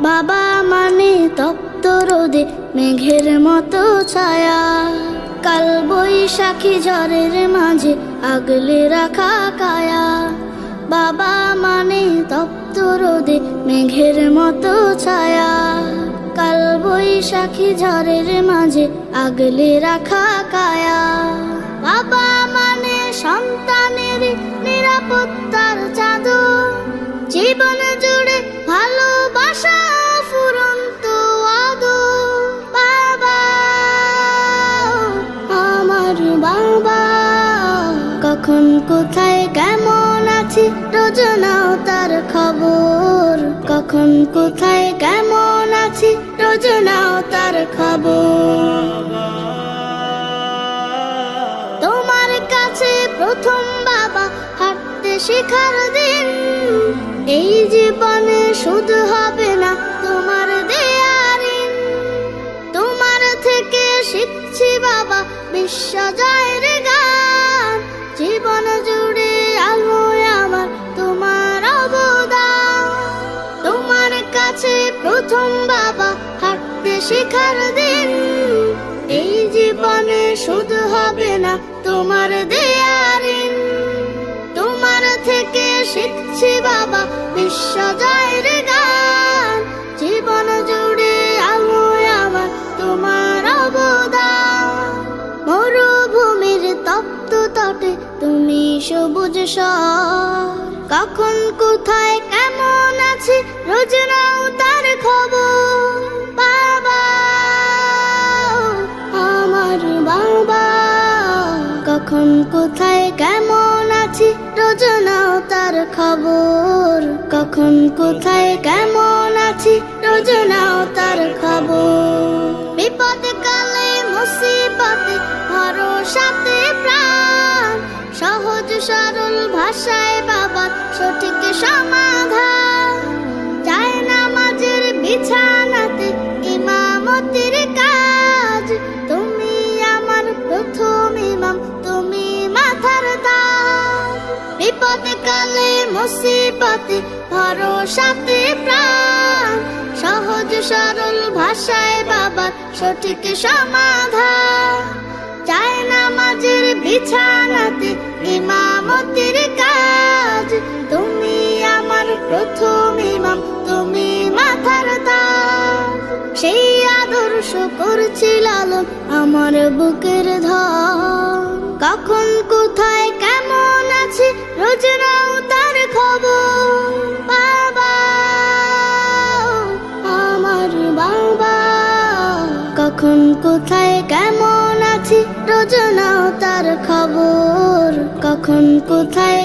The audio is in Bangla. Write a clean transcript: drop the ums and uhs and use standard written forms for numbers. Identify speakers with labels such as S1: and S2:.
S1: বাবা মানে তপ্ত রোদে মেঘের মতো ছায়া, কাল বৈশাখী ঝড়ের মাঝে আগলে রাখা কায়া। বাবা মানে তপ্ত রোদে মেঘের মতো ছায়া, কাল বৈশাখী ঝড়ের মাঝে আগলে রাখা কায়া। বাবা মানে সন্তানের নিরাপত্তার চাদর, জীবন জুড়ে ভালোবাসা ফুরন্ত আদর। বাবা আমার বাবা, কখন কোথায় কেমন আছি রোজ নাও তার খবর, কখন কোথায় কেমন আছি রোজ নাও তার খবর। তোমার কাছে প্রথম বাবা হাঁটতে শেখার দিন, এই জীবনে শুধু হবে না তোমার দেয়া ঋণ। তোমার থেকে শিখছি বাবা বিশ্ব জয়ের গান, জীবন জুড়ে আলোয় আমার তোমার অবদান। তোমার কাছে প্রথম বাবা হাঁটতে শেখার দিন, এই জীবনে শুধু হবে না তোমার দেয়া ঋণ। তোমার থেকে শিখছি বাবা বিশ্ব জয়ের গান, জীবন জুড়ে আলোয় আমার তোমার অবদান। মরুভূমির তপ্ত তটে তুমি সবুজ শহর, কখন কোথায় কেমন আছি রোজ নাও তার খবর। বাবা আমার বাবা, কখন কোথায় কেমন আছি রোজ নাও তার খবর, কখন কোথায় কেমন আছি রোজ নাও তার খবর। বিপদ কালে মুসিবতে ভরসাতে প্রাণ, সহজ সরল ভাষায় বাবা সঠিক সমাধান। যায় নামাজের বিছানাতে ইমামতির কাজ, তুমি আমার প্রথম ইমাম, তুমি মাথার তাজ। বিপদ কালে মুসিবতে ভরসাতে প্রাণ, সহজ সরল ভাষায় বাবা সঠিক সমাধান। যায় নামাজের বিছানাতে ইমামতির কাজ, তুমি আমার প্রথম ইমাম, তুমি মাথার তাজ। সেই আদর্শ করছি লালন আমার বুকের ধন, কখন কোথায় কেমন আছি রোজ নাও তার খবর। বাবা আমার বাবা, কখন কোথায় কেমন আছি রোজ নাও তার খবর, কখন কোথায়